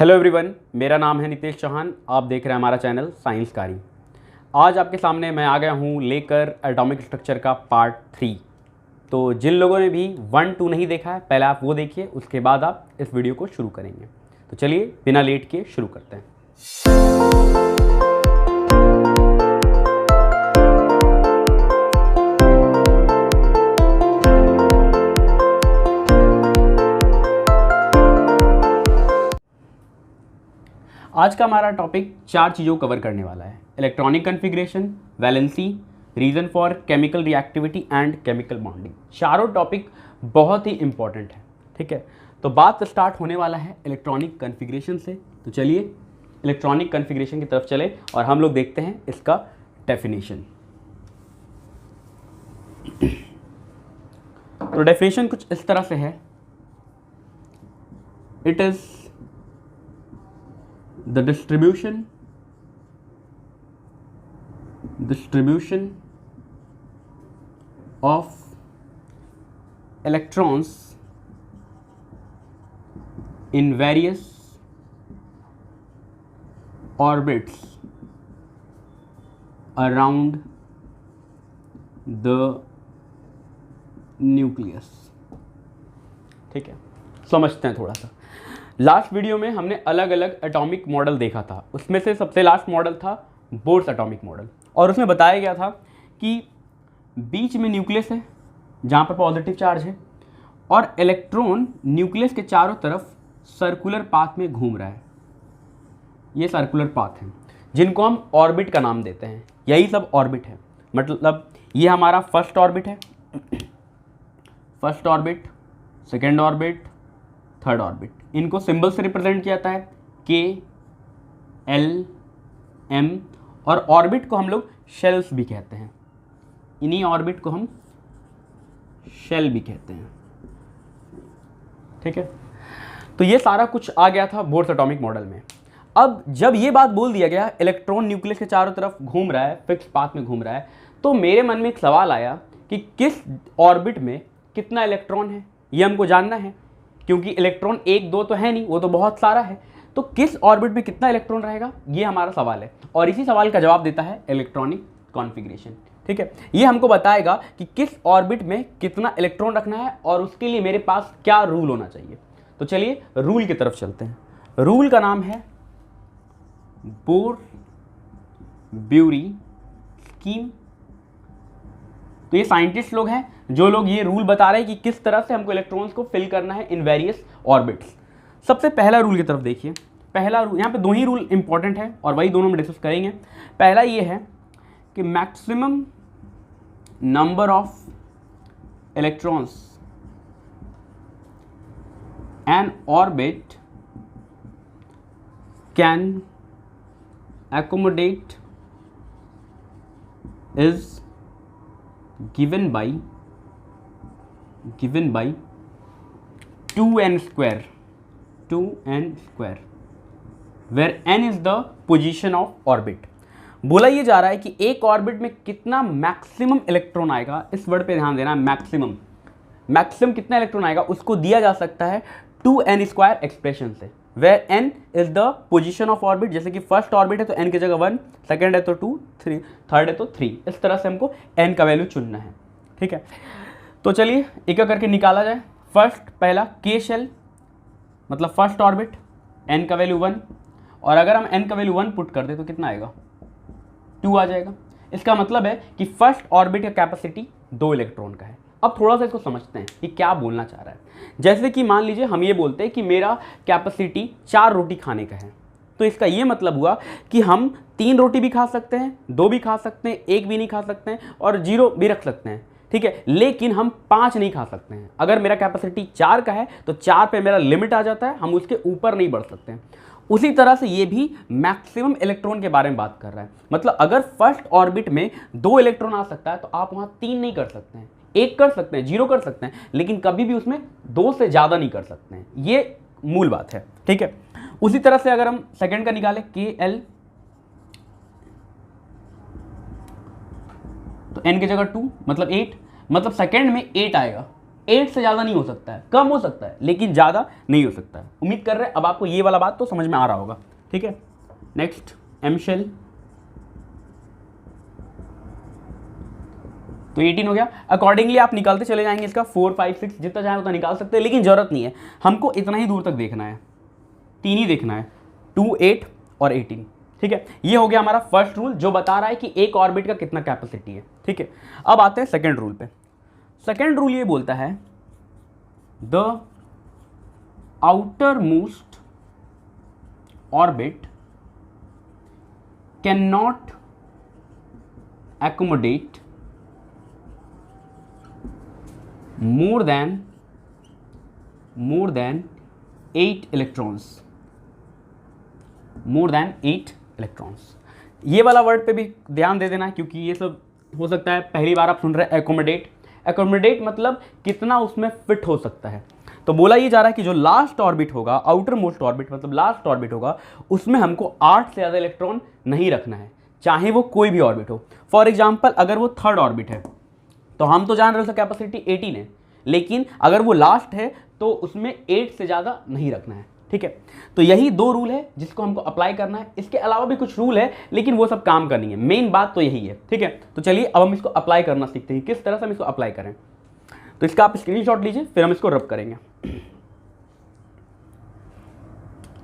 Hello everyone, मेरा नाम है नितेश चौहान। आप देख रहे हैं हमारा चैनल साइंस कारी। आज आपके सामने मैं आ गया हूँ लेकर एटॉमिक स्ट्रक्चर का पार्ट 3। तो जिन लोगों ने भी 1, 2 नहीं देखा है, पहले आप वो देखिए, उसके बाद आप इस वीडियो को शुरू करेंगे। तो चलिए बिना लेट किए शुरू करते हैं। आज का हमारा टॉपिक 4 चीज़ों को कवर करने वाला है: electronic configuration, valency, reason for chemical reactivity and chemical bonding. चारों टॉपिक बहुत ही इंपॉर्टेंट है, ठीक है। तो बात स्टार्ट होने वाला है इलेक्ट्रॉनिक कन्फिग्रेशन से। तो चलिए इलेक्ट्रॉनिक कन्फिग्रेशन की तरफ चले और हम लोग देखते हैं इसका डेफिनेशन। तो डेफिनेशन कुछ इस तरह से है: it is the distribution of electrons in various orbits around the nucleus। ठीक है, समझते हैं थोड़ा सा। लास्ट वीडियो में हमने अलग अलग एटॉमिक मॉडल देखा था। उसमें से सबसे लास्ट मॉडल था बोर्स एटॉमिक मॉडल, और उसमें बताया गया था कि बीच में न्यूक्लियस है जहाँ पर पॉजिटिव चार्ज है, और इलेक्ट्रॉन न्यूक्लियस के चारों तरफ सर्कुलर पाथ में घूम रहा है। ये सर्कुलर पाथ हैं जिनको हम ऑर्बिट का नाम देते हैं। यही सब ऑर्बिट है। मतलब ये हमारा फर्स्ट ऑर्बिट है, first orbit, second orbit, third orbit. इनको सिंबल से रिप्रेजेंट किया जाता है के, एल, एम, और ऑर्बिट को हम लोग शेल्स भी कहते हैं। इन्हीं ऑर्बिट को हम शेल भी कहते हैं, ठीक है। तो ये सारा कुछ आ गया था बोर्स एटॉमिक मॉडल में। अब जब ये बात बोल दिया गया इलेक्ट्रॉन न्यूक्लियस के चारों तरफ घूम रहा है, फिक्स पाथ में घूम रहा है, तो मेरे मन में एक सवाल आया कि किस ऑर्बिट में कितना इलेक्ट्रॉन है, ये हमको जानना है। क्योंकि इलेक्ट्रॉन 1, 2 तो है नहीं, वो तो बहुत सारा है। तो किस ऑर्बिट में कितना इलेक्ट्रॉन रहेगा, ये हमारा सवाल है। और इसी सवाल का जवाब देता है इलेक्ट्रॉनिक कॉन्फ़िगरेशन, ठीक है। ये हमको बताएगा कि किस ऑर्बिट में कितना इलेक्ट्रॉन रखना है, और उसके लिए मेरे पास क्या रूल होना चाहिए। तो चलिए रूल की तरफ चलते हैं। रूल का नाम है बोर-ब्यूरी स्कीम। तो ये साइंटिस्ट लोग हैं जो लोग ये रूल बता रहे हैं कि किस तरह से हमको इलेक्ट्रॉन्स को फिल करना है इन वेरियस ऑर्बिट्स। सबसे पहला रूल की तरफ देखिए। पहला रूल, यहाँ पे 2 ही रूल इंपॉर्टेंट है और वही दोनों में डिस्कस करेंगे। पहला ये है कि maximum number of electrons N orbit can accommodate is given by 2n square, where n is the position of orbit। बोला ये जा रहा है कि एक ऑर्बिट में कितना मैक्सिमम इलेक्ट्रॉन आएगा, इस वर्ड पे ध्यान देना। मैक्सिमम कितना इलेक्ट्रॉन आएगा उसको दिया जा सकता है 2n स्क्वायर एक्सप्रेशन से, where n is the position of orbit. जैसे कि फर्स्ट ऑर्बिट है तो n की जगह 1, सेकेंड है तो 2, 3, थर्ड है तो 3। इस तरह से हमको n का वैल्यू चुनना है, ठीक है। तो चलिए एक एक करके निकाला जाए। फर्स्ट, पहला k शेल, मतलब फर्स्ट ऑर्बिट, n का वैल्यू 1, और अगर हम n का वैल्यू 1 पुट कर दे तो कितना आएगा, 2 आ जाएगा। इसका मतलब है कि फर्स्ट ऑर्बिट का कैपेसिटी 2 इलेक्ट्रॉन का है। अब थोड़ा सा इसको समझते हैं कि क्या बोलना चाह रहा है। जैसे कि मान लीजिए हम ये बोलते हैं कि मेरा कैपेसिटी 4 रोटी खाने का है, तो इसका ये मतलब हुआ कि हम 3 रोटी भी खा सकते हैं, 2 भी खा सकते हैं, 1 भी नहीं खा सकते हैं, और 0 भी रख सकते हैं, ठीक है। लेकिन हम 5 नहीं खा सकते हैं। अगर मेरा कैपेसिटी 4 का है तो 4 पे मेरा लिमिट आ जाता है, हम उसके ऊपर नहीं बढ़ सकते हैं। उसी तरह से ये भी मैक्सिमम इलेक्ट्रॉन के बारे में बात कर रहा है। मतलब अगर फर्स्ट ऑर्बिट में 2 इलेक्ट्रॉन आ सकता है तो आप वहाँ 3 नहीं कर सकते हैं, 1 कर सकते हैं, 0 कर सकते हैं, लेकिन कभी भी उसमें 2 से ज़्यादा नहीं कर सकते हैं। ये मूल बात है, ठीक है। उसी तरह से अगर हम सेकंड का निकालें के एल, तो n की जगह 2 मतलब 8, मतलब सेकंड में 8 आएगा, 8 से ज़्यादा नहीं हो सकता है, कम हो सकता है लेकिन ज़्यादा नहीं हो सकता है। उम्मीद कर रहे हैं अब आपको ये वाला बात तो समझ में आ रहा होगा। ठीक है, नेक्स्ट एम शेल, तो 18 हो गया। अकॉर्डिंगली आप निकालते चले जाएंगे इसका 4, 5, 6 जितना चाहे उतना निकाल सकते हैं, लेकिन जरूरत नहीं है, हमको इतना ही दूर तक देखना है, 3 ही देखना है, 2, 8 और 18। ठीक है, ये हो गया हमारा फर्स्ट रूल जो बता रहा है कि एक ऑर्बिट का कितना कैपेसिटी है। ठीक है, अब आते हैं सेकेंड रूल पे। सेकेंड रूल ये बोलता है the outer most orbit can not accommodate more than 8 electrons, more than 8 electrons। ये वाला वर्ड पे भी ध्यान दे देना क्योंकि ये सब हो सकता है पहली बार आप सुन रहे हैं। एकोमोडेट मतलब कितना उसमें फिट हो सकता है। तो बोला ये जा रहा है कि जो लास्ट ऑर्बिट होगा, आउटर मोस्ट ऑर्बिट मतलब लास्ट ऑर्बिट होगा, उसमें हमको 8 से ज़्यादा इलेक्ट्रॉन नहीं रखना है, चाहे वो कोई भी ऑर्बिट हो। फॉर एग्जाम्पल अगर वो थर्ड ऑर्बिट है तो हम तो जान रहे हैं कैपेसिटी 18 है, लेकिन अगर वो लास्ट है तो उसमें 8 से ज़्यादा नहीं रखना है। ठीक है, तो यही 2 रूल है जिसको हमको अप्लाई करना है। इसके अलावा भी कुछ रूल है लेकिन वो सब काम करनी है, मेन बात तो यही है। ठीक है, तो चलिए अब हम इसको अप्लाई करना सीखते हैं, किस तरह से हम इसको अप्लाई करें। तो इसका आप स्क्रीनशॉट लीजिए, फिर हम इसको रब करेंगे।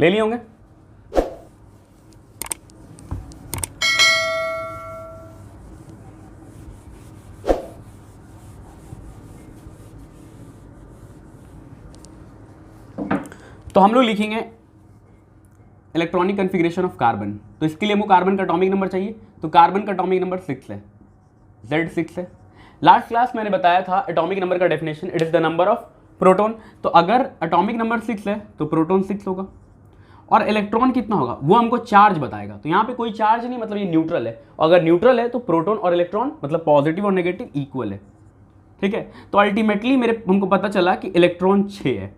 ले लिए होंगे। तो हम लोग लिखेंगे इलेक्ट्रॉनिक कन्फिग्रेशन ऑफ कार्बन। तो इसके लिए हमको कार्बन का एटॉमिक नंबर चाहिए, तो कार्बन का एटॉमिक नंबर 6 है, Z6 है। लास्ट क्लास मैंने बताया था एटॉमिक नंबर का definition, it is the number of proton. तो अगर एटॉमिक नंबर 6 है तो प्रोटॉन 6 होगा, और इलेक्ट्रॉन कितना होगा वो हमको चार्ज बताएगा। तो यहाँ पे कोई चार्ज नहीं, मतलब ये न्यूट्रल है, और अगर न्यूट्रल है तो प्रोटॉन और इलेक्ट्रॉन मतलब पॉजिटिव और नेगेटिव इक्वल है। ठीक है, तो अल्टीमेटली हमको पता चला कि इलेक्ट्रॉन 6 है।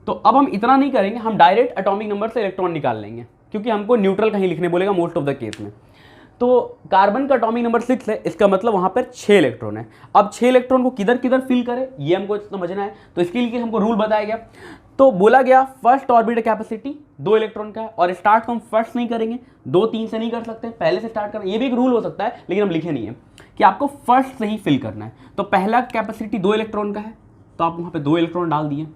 तो अब हम इतना नहीं करेंगे, हम डायरेक्ट एटॉमिक नंबर से इलेक्ट्रॉन निकाल लेंगे क्योंकि हमको न्यूट्रल कहीं लिखने बोलेगा मोस्ट ऑफ द केस में। तो कार्बन का एटॉमिक नंबर 6 है, इसका मतलब वहाँ पर 6 इलेक्ट्रॉन है। अब 6 इलेक्ट्रॉन को किधर किधर फिल करें ये हमको समझना है। तो इसके लिए हमको रूल बताया गया। तो बोला गया फर्स्ट ऑर्बिट कैपेसिटी 2 इलेक्ट्रॉन का है, और स्टार्ट को हम फर्स्ट नहीं करेंगे, 2, 3 से नहीं कर सकते, पहले से स्टार्ट करना। ये भी एक रूल हो सकता है लेकिन हम लिखे नहीं है कि आपको फर्स्ट से ही फिल करना है। तो पहला कैपेसिटी 2 इलेक्ट्रॉन का है तो आप वहाँ पर 2 इलेक्ट्रॉन डाल दिए,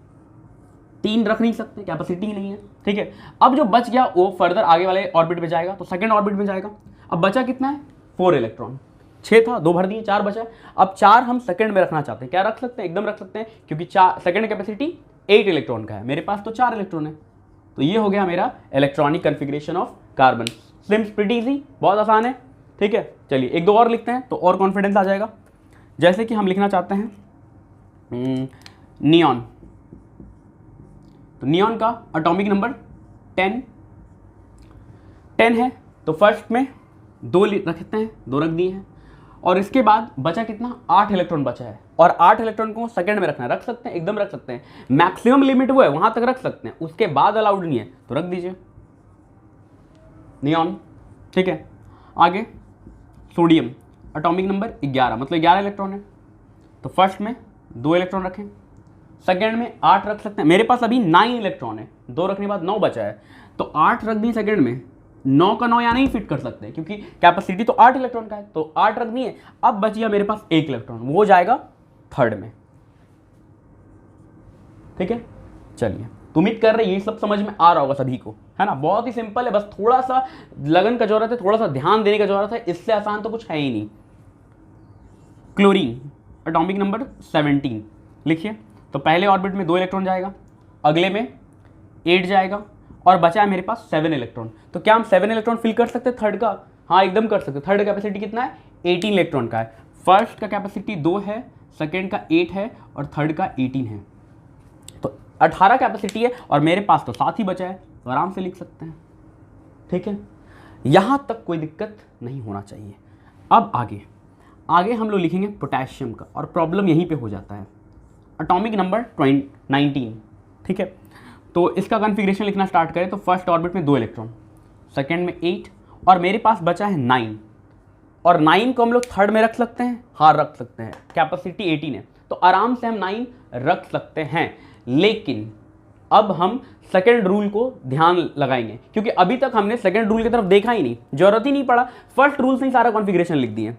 3 रख नहीं सकते, कैपेसिटी ही नहीं है। ठीक है, अब जो बच गया वो फर्दर आगे वाले ऑर्बिट में जाएगा, तो सेकंड ऑर्बिट में जाएगा। अब बचा कितना है 4 इलेक्ट्रॉन, 6 था 2 भर दिए, 4 बचा। अब 4 हम सेकंड में रखना चाहते हैं, क्या रख सकते हैं, एकदम रख सकते हैं क्योंकि सेकंड कैपेसिटी 8 इलेक्ट्रॉन का है, मेरे पास तो 4 इलेक्ट्रॉन है। तो ये हो गया मेरा electronic configuration of carbon. Seems pretty easy, बहुत आसान है। ठीक है, चलिए 1-2 और लिखते हैं तो और कॉन्फिडेंस आ जाएगा। जैसे कि हम लिखना चाहते हैं नियॉन, तो नियॉन का एटॉमिक नंबर 10 है। तो फर्स्ट में 2 रखते हैं, 2 रख दिए हैं, और इसके बाद बचा कितना 8 इलेक्ट्रॉन बचा है, और 8 इलेक्ट्रॉन को सेकंड में रखना है, रख सकते हैं, एकदम रख सकते हैं, मैक्सिमम लिमिट वो है वहां तक रख सकते हैं, उसके बाद अलाउड नहीं है, तो रख दीजिए नियॉन। ठीक है, आगे सोडियम एटॉमिक नंबर 11 मतलब 11 इलेक्ट्रॉन है। तो फर्स्ट में 2 इलेक्ट्रॉन रखें, सेकेंड में 8 रख सकते हैं, मेरे पास अभी 9 इलेक्ट्रॉन है, 2 रखने के बाद 9 बचा है, तो 8 रख दी सेकेंड में, 9 का 9 यहाँ नहीं फिट कर सकते क्योंकि कैपेसिटी तो 8 इलेक्ट्रॉन का है, तो 8 रख दिए। अब बच गया मेरे पास 1 इलेक्ट्रॉन, वो जाएगा थर्ड में। ठीक है, चलिए तो उम्मीद कर रहे ये सब समझ में आ रहा होगा सभी को, है ना। बहुत ही सिंपल है, बस थोड़ा सा लगन का जरूरत है, थोड़ा सा ध्यान देने का जरूरत है, इससे आसान तो कुछ है ही नहीं। क्लोरीन एटॉमिक नंबर 17 लिखिए। तो पहले ऑर्बिट में 2 इलेक्ट्रॉन जाएगा, अगले में 8 जाएगा, और बचा है मेरे पास 7 इलेक्ट्रॉन। तो क्या हम 7 इलेक्ट्रॉन फिल कर सकते हैं थर्ड का? हाँ एकदम कर सकते हैं। थर्ड कैपेसिटी कितना है 18 इलेक्ट्रॉन का है, फर्स्ट का कैपेसिटी 2 है, सेकेंड का 8 है, और थर्ड का 18 है, तो 18 कैपेसिटी है, और मेरे पास तो 7 ही बचा है, तो आराम से लिख सकते हैं। ठीक है, यहाँ तक कोई दिक्कत नहीं होना चाहिए। अब आगे हम लोग लिखेंगे पोटेशियम का, और प्रॉब्लम यहीं पे हो जाता है। Atomic number 19। ठीक है, तो इसका कन्फिग्रेशन लिखना स्टार्ट करें तो फर्स्ट ऑर्बिट में 2 इलेक्ट्रॉन, सेकेंड में 8, और मेरे पास बचा है 9, और 9 को हम लोग थर्ड में रख सकते हैं, हाँ रख सकते हैं, कैपेसिटी 18 है, तो आराम से हम 9 रख सकते हैं। लेकिन अब हम सेकंड रूल को ध्यान लगाएंगे, क्योंकि अभी तक हमने सेकंड रूल की तरफ देखा ही नहीं, जरूरत ही नहीं पड़ा, फर्स्ट रूल से ही सारा कॉन्फ़िगरेशन लिख दिए।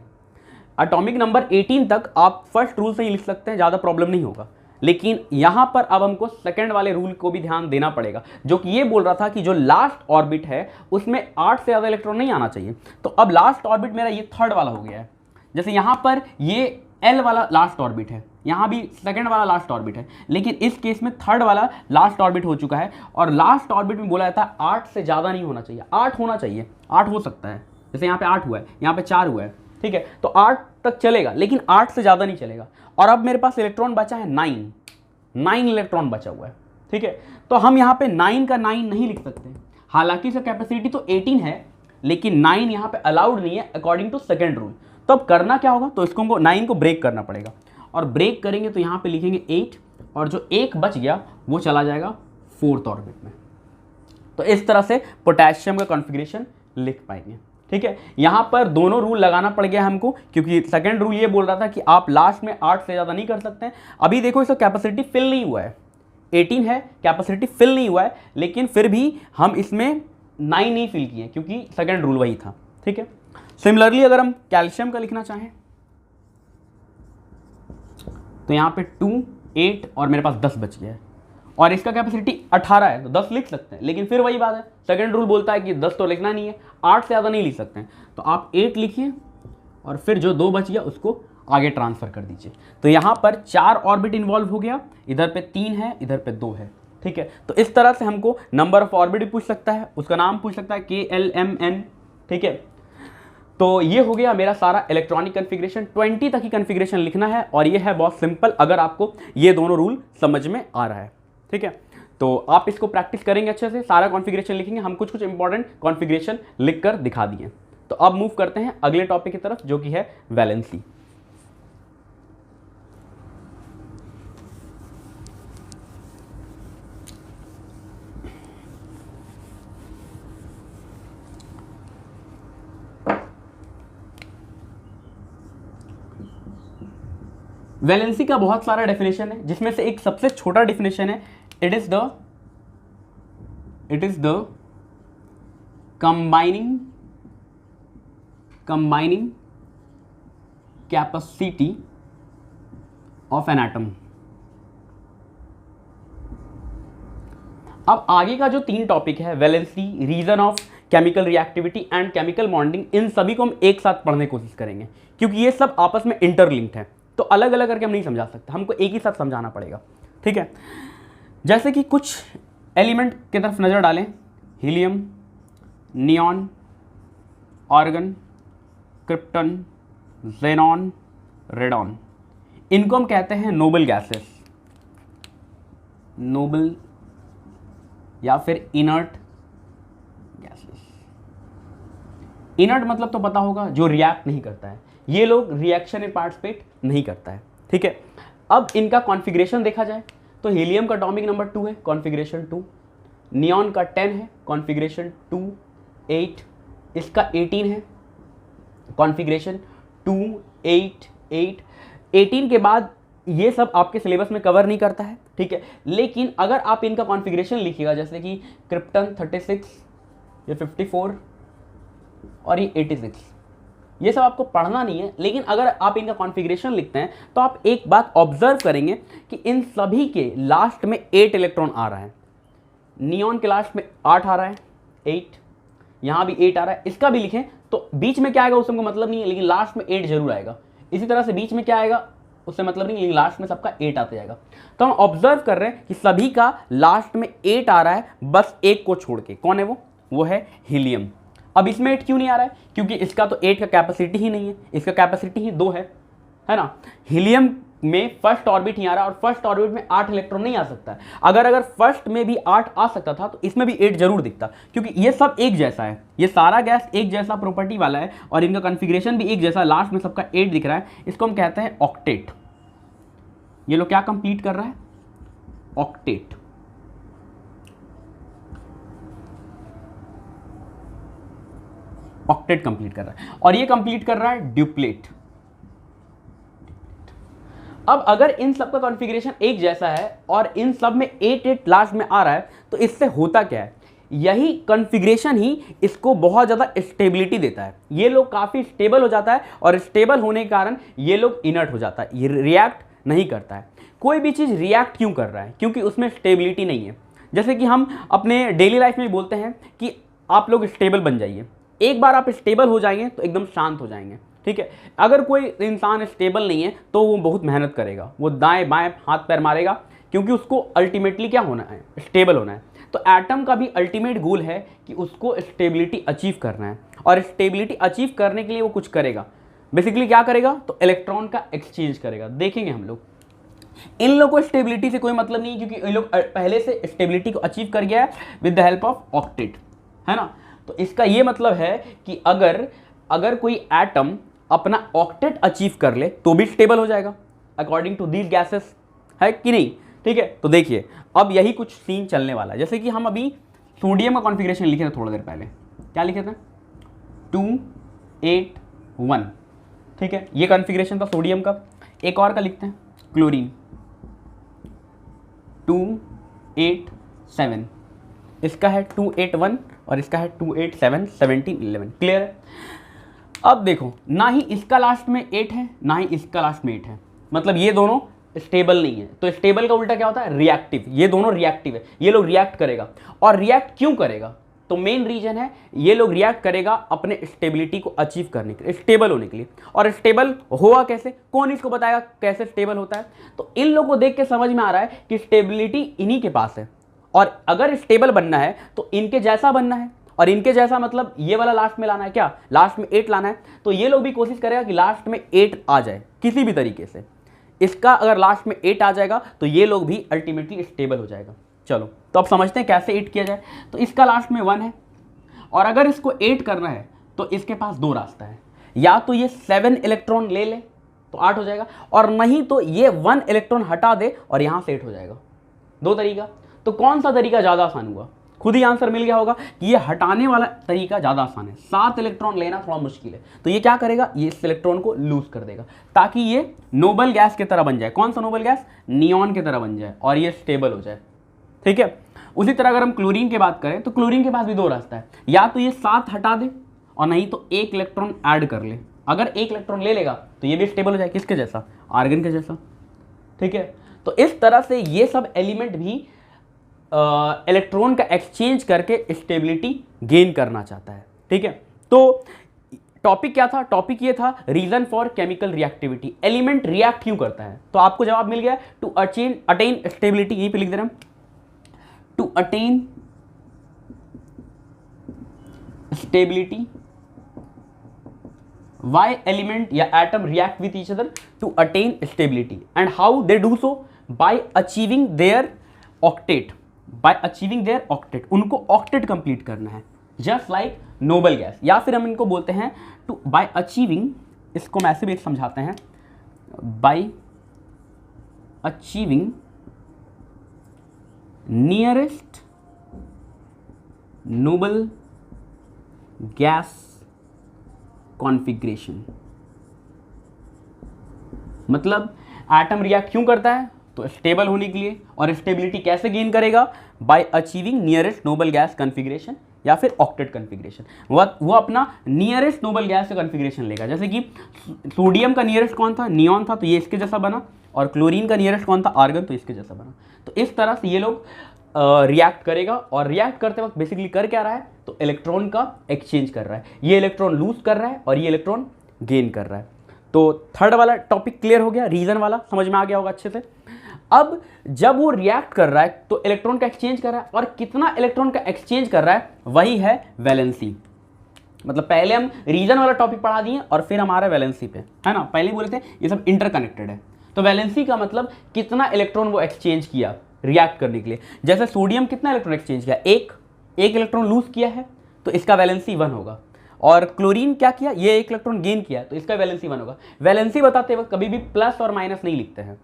एटॉमिक नंबर 18 तक आप फर्स्ट रूल से ही लिख सकते हैं, ज़्यादा प्रॉब्लम नहीं होगा। लेकिन यहाँ पर अब हमको सेकंड वाले रूल को भी ध्यान देना पड़ेगा, जो कि ये बोल रहा था कि जो लास्ट ऑर्बिट है उसमें 8 से ज़्यादा इलेक्ट्रॉन नहीं आना चाहिए। तो अब लास्ट ऑर्बिट मेरा ये थर्ड वाला हो गया है। जैसे यहाँ पर ये एल वाला लास्ट ऑर्बिट है, यहाँ भी सेकंड वाला लास्ट ऑर्बिट है, लेकिन इस केस में थर्ड वाला लास्ट ऑर्बिट हो चुका है। और लास्ट ऑर्बिट में बोला जाता है 8 से ज़्यादा नहीं होना चाहिए, 8 होना चाहिए, 8 हो सकता है। जैसे यहाँ पे 8 हुआ है, यहाँ पे 4 हुआ है, ठीक है, तो 8 तक चलेगा, लेकिन 8 से ज़्यादा नहीं चलेगा। और अब मेरे पास इलेक्ट्रॉन बचा है 9 इलेक्ट्रॉन बचा हुआ है, ठीक है। तो हम यहाँ पे 9 का 9 नहीं लिख सकते, हालांकि इसका कैपेसिटी तो 18 है, लेकिन 9 यहाँ पे अलाउड नहीं है अकॉर्डिंग टू सेकंड रूल। तो अब करना क्या होगा, तो इसको 9 को ब्रेक करना पड़ेगा, और ब्रेक करेंगे तो यहाँ पे लिखेंगे 8, और जो 1 बच गया वो चला जाएगा फोर्थ ऑर्बिट में। तो इस तरह से पोटेशियम का कॉन्फ़िगरेशन लिख पाएंगे, ठीक है। यहाँ पर दोनों रूल लगाना पड़ गया हमको, क्योंकि सेकंड रूल ये बोल रहा था कि आप लास्ट में 8 से ज़्यादा नहीं कर सकते हैं। अभी देखो इसका कैपेसिटी फिल नहीं हुआ है, 18 है, कैपेसिटी फिल नहीं हुआ है, लेकिन फिर भी हम इसमें 9 नहीं फिल किए, क्योंकि सेकंड रूल वही था, ठीक है। सिमिलरली अगर हम कैल्शियम का लिखना चाहें तो यहाँ पे 2, 8 और मेरे पास 10 बच गया है, और इसका कैपेसिटी 18 है, तो 10 लिख सकते हैं। लेकिन फिर वही बात है, सेकंड रूल बोलता है कि 10 तो लिखना नहीं है, 8 से ज़्यादा नहीं लिख सकते हैं। तो आप 8 लिखिए, और फिर जो 2 बच गया उसको आगे ट्रांसफ़र कर दीजिए। तो यहाँ पर 4 ऑर्बिट इन्वॉल्व हो गया, इधर पे 3 है, इधर पे 2 है, ठीक है। तो इस तरह से हमको नंबर ऑफ ऑर्बिट भी पूछ सकता है, उसका नाम पूछ सकता है KLMN, ठीक है। तो ये हो गया मेरा सारा इलेक्ट्रॉनिक कॉन्फ़िगरेशन। 20 तक ही कॉन्फ़िगरेशन लिखना है, और ये है बहुत सिंपल अगर आपको ये दोनों रूल समझ में आ रहा है, ठीक है। तो आप इसको प्रैक्टिस करेंगे अच्छे से, सारा कॉन्फ़िगरेशन लिखेंगे। हम कुछ इंपॉर्टेंट कॉन्फ़िगरेशन लिख कर दिखा दिए। तो अब मूव करते हैं अगले टॉपिक की तरफ, जो कि है वैलेंसी। वैलेंसी का बहुत सारा डेफिनेशन है, जिसमें से एक सबसे छोटा डेफिनेशन है, it is the combining capacity of an atom. अब आगे का जो 3 टॉपिक है, valency, reason of chemical reactivity and chemical bonding, इन सभी को हम एक साथ पढ़ने की कोशिश करेंगे, क्योंकि ये सब आपस में इंटरलिंक्ड है। तो अलग अलग करके हम नहीं समझा सकते, हमको एक ही साथ समझाना पड़ेगा, ठीक है। जैसे कि कुछ एलिमेंट की तरफ नज़र डालें, helium, neon, argon, krypton, xenon, radon, इनको हम कहते हैं नोबल गैसेस, नोबल या फिर इनर्ट गैसेस। इनर्ट मतलब तो पता होगा, जो रिएक्ट नहीं करता है, ये लोग रिएक्शन में पार्टिसिपेट नहीं करता है, ठीक है। अब इनका कॉन्फ़िगरेशन देखा जाए तो हीलियम का एटॉमिक नंबर 2 है, कॉन्फ़िगरेशन 2, नियॉन का 10 है, कॉन्फ़िगरेशन 2, 8, इसका 18 है, कॉन्फ़िगरेशन 2, 8, 8। 18 के बाद ये सब आपके सिलेबस में कवर नहीं करता है, ठीक है। लेकिन अगर आप इनका कॉन्फ़िगरेशन लिखिएगा, जैसे कि क्रिप्टन 36, ये 54 और ये 86, ये सब आपको पढ़ना नहीं है, लेकिन अगर आप इनका कॉन्फ़िगरेशन लिखते हैं तो आप एक बात ऑब्जर्व करेंगे कि इन सभी के लास्ट में 8 इलेक्ट्रॉन आ रहा है। नियॉन के लास्ट में 8 आ रहा है, 8, यहाँ भी 8 आ रहा है, इसका भी लिखें तो बीच में क्या आएगा उससे हमको मतलब नहीं है, लेकिन लास्ट में 8 जरूर आएगा। इसी तरह से बीच में क्या आएगा उससे मतलब नहीं, लेकिन लास्ट में सबका 8 आते जाएगा। तो हम ऑब्जर्व कर रहे हैं कि सभी का लास्ट में 8 आ रहा है, बस एक को छोड़ के। कौन है वो है हीलियम। अब इसमें 8 क्यों नहीं आ रहा है, क्योंकि इसका तो 8 का कैपेसिटी ही नहीं है, इसका कैपेसिटी ही 2 है ना। हीलियम में फर्स्ट ऑर्बिट ही आ रहा है, और फर्स्ट ऑर्बिट में 8 इलेक्ट्रॉन नहीं आ सकता है। अगर फर्स्ट में भी 8 आ सकता था तो इसमें भी 8 जरूर दिखता, क्योंकि ये सब एक जैसा है, ये सारा गैस एक जैसा प्रॉपर्टी वाला है, और इनका कॉन्फ़िगरेशन भी एक जैसा, लास्ट में सबका 8 दिख रहा है। इसको हम कहते हैं ऑक्टेट। ये लोग क्या कंप्लीट कर रहा है, ऑक्टेट। ऑक्टेट कंप्लीट कर रहा है, और ये कंप्लीट कर रहा है ड्यूप्लेट। अब अगर इन सब का कॉन्फ़िगरेशन एक जैसा है और इन सब में 8 लास्ट में आ रहा है, तो इससे होता क्या है, यही कॉन्फ़िगरेशन ही इसको बहुत ज़्यादा स्टेबिलिटी देता है। ये लोग काफ़ी स्टेबल हो जाता है और स्टेबल होने के कारण ये लोग इनर्ट हो जाता है, ये रिएक्ट नहीं करता है। कोई भी चीज़ रिएक्ट क्यों कर रहा है, क्योंकि उसमें स्टेबिलिटी नहीं है। जैसे कि हम अपने डेली लाइफ में बोलते हैं कि आप लोग स्टेबल बन जाइए, एक बार आप स्टेबल हो जाएंगे तो एकदम शांत हो जाएंगे, ठीक है। अगर कोई इंसान स्टेबल नहीं है तो वो बहुत मेहनत करेगा, वो दाएं बाएं हाथ पैर मारेगा, क्योंकि उसको अल्टीमेटली क्या होना है, स्टेबल होना है। तो एटम का भी अल्टीमेट गोल है कि उसको स्टेबिलिटी अचीव करना है, और स्टेबिलिटी अचीव करने के लिए वो कुछ करेगा। बेसिकली क्या करेगा, तो इलेक्ट्रॉन का एक्सचेंज करेगा। देखेंगे हम लोग, इन लोगों को स्टेबिलिटी से कोई मतलब नहीं, क्योंकि इन लोग पहले से स्टेबिलिटी को अचीव कर गया है with the help of octet, है ना। तो इसका ये मतलब है कि अगर कोई एटम अपना ऑक्टेट अचीव कर ले तो भी स्टेबल हो जाएगा अकॉर्डिंग टू दीज गैसेस, है कि नहीं, ठीक है। तो देखिए अब यही कुछ सीन चलने वाला है। जैसे कि हम अभी सोडियम का कॉन्फ़िगरेशन लिखे थे थोड़ा देर पहले, क्या लिखे थे, 281, ठीक है, ये कॉन्फ़िगरेशन था सोडियम का। एक और का लिखते हैं, क्लोरीन 287, इसका है 281 और इसका है 287, 17, 11, क्लियर है। अब देखो, ना ही इसका लास्ट में 8 है ना ही इसका लास्ट में 8 है, मतलब ये दोनों स्टेबल नहीं है। तो स्टेबल का उल्टा क्या होता है, रिएक्टिव। ये दोनों रिएक्टिव है, ये लोग रिएक्ट करेगा। और रिएक्ट क्यों करेगा, तो मेन रीजन है ये लोग रिएक्ट करेगा अपने स्टेबिलिटी को अचीव करने के लिए, स्टेबल होने के लिए। और स्टेबल हुआ कैसे, कौन इसको बताएगा कैसे स्टेबल होता है। तो इन लोगों को देख के समझ में आ रहा है कि स्टेबिलिटी इन्हीं के पास है, और अगर स्टेबल बनना है तो इनके जैसा बनना है। और इनके जैसा मतलब ये वाला लास्ट में लाना है, क्या लास्ट में 8 लाना है। तो ये लोग भी कोशिश करेगा कि लास्ट में 8 आ जाए किसी भी तरीके से। इसका अगर लास्ट में 8 आ जाएगा तो ये लोग भी अल्टीमेटली स्टेबल हो जाएगा। चलो तो अब समझते हैं कैसे 8 किया जाए। तो इसका लास्ट में 1 है, और अगर इसको 8 करना है तो इसके पास 2 रास्ता है, या तो ये 7 इलेक्ट्रॉन ले ले तो 8 हो जाएगा, और नहीं तो ये 1 इलेक्ट्रॉन हटा दे और यहाँ से 8 हो जाएगा। 2 तरीका। तो कौन सा तरीका ज़्यादा आसान हुआ, खुद ही आंसर मिल गया होगा कि ये हटाने वाला तरीका ज़्यादा आसान है। 7 इलेक्ट्रॉन लेना थोड़ा मुश्किल है। तो ये क्या करेगा, ये इस इलेक्ट्रॉन को लूज कर देगा ताकि ये नोबल गैस की तरह बन जाए। कौन सा नोबल गैस, नियॉन की तरह बन जाए और ये स्टेबल हो जाए, ठीक है। उसी तरह अगर हम क्लोरीन की बात करें तो क्लोरीन के पास भी 2 रास्ता है, या तो ये 7 हटा दे और नहीं तो 1 इलेक्ट्रॉन ऐड कर ले। अगर 1 इलेक्ट्रॉन ले लेगा तो ये भी स्टेबल हो जाए, किसके जैसा, आर्गन के जैसा, ठीक है। तो इस तरह से ये सब एलिमेंट भी इलेक्ट्रॉन का एक्सचेंज करके स्टेबिलिटी गेन करना चाहता है, ठीक है। तो टॉपिक क्या था, टॉपिक ये था reason for chemical reactivity. Element react क्यों करता है, तो आपको जवाब मिल गया, टू अटेन स्टेबिलिटी, यहीं पे लिख दे रहे हम, to attain stability why element या atom react with each other to attain stability and how they do so by achieving their octet, उनको octet कंप्लीट करना है, जस्ट लाइक नोबल गैस। या फिर हम इनको बोलते हैं टू बाय अचीविंग, इसको मैं ऐसे भी समझाते हैं, bye achieving nearest noble gas configuration. मतलब एटम रिएक्ट क्यों करता है, तो स्टेबल होने के लिए। और स्टेबिलिटी कैसे गेन करेगा, bye achieving nearest noble gas configuration या फिर ऑक्टेट कॉन्फ़िगरेशन। वो अपना नियरेस्ट नोबल गैस का कॉन्फ़िगरेशन लेगा। जैसे कि सोडियम का नियरेस्ट कौन था, नियॉन था, तो ये इसके जैसा बना, और क्लोरीन का नियरेस्ट कौन था, आर्गन, तो इसके जैसा बना। तो इस तरह से ये लोग रिएक्ट करेगा, और रिएक्ट करते वक्त बेसिकली कर क्या रहा है, तो इलेक्ट्रॉन का एक्सचेंज कर रहा है। ये इलेक्ट्रॉन लूज कर रहा है और ये इलेक्ट्रॉन गेन कर रहा है। तो थर्ड वाला टॉपिक क्लियर हो गया, रीजन वाला समझ में आ गया होगा अच्छे से। अब जब वो रिएक्ट कर रहा है तो इलेक्ट्रॉन का एक्सचेंज कर रहा है, और कितना इलेक्ट्रॉन का एक्सचेंज कर रहा है, वही है वैलेंसी। मतलब पहले हम रीजन वाला टॉपिक पढ़ा दिए और फिर हमारा वैलेंसी पे, है ना। पहले बोले थे ये सब इंटरकनेक्टेड है। तो वैलेंसी का मतलब कितना इलेक्ट्रॉन वो एक्सचेंज किया रिएक्ट करने के लिए। जैसे सोडियम कितना इलेक्ट्रॉन एक्सचेंज किया, एक इलेक्ट्रॉन लूज किया है, तो इसका वैलेंसी 1 होगा। और क्लोरीन क्या किया, ये 1 इलेक्ट्रॉन गेन किया, तो इसका वैलेंसी 1 होगा। वैलेंसी बताते वक्त कभी भी प्लस और माइनस नहीं लिखते हैं,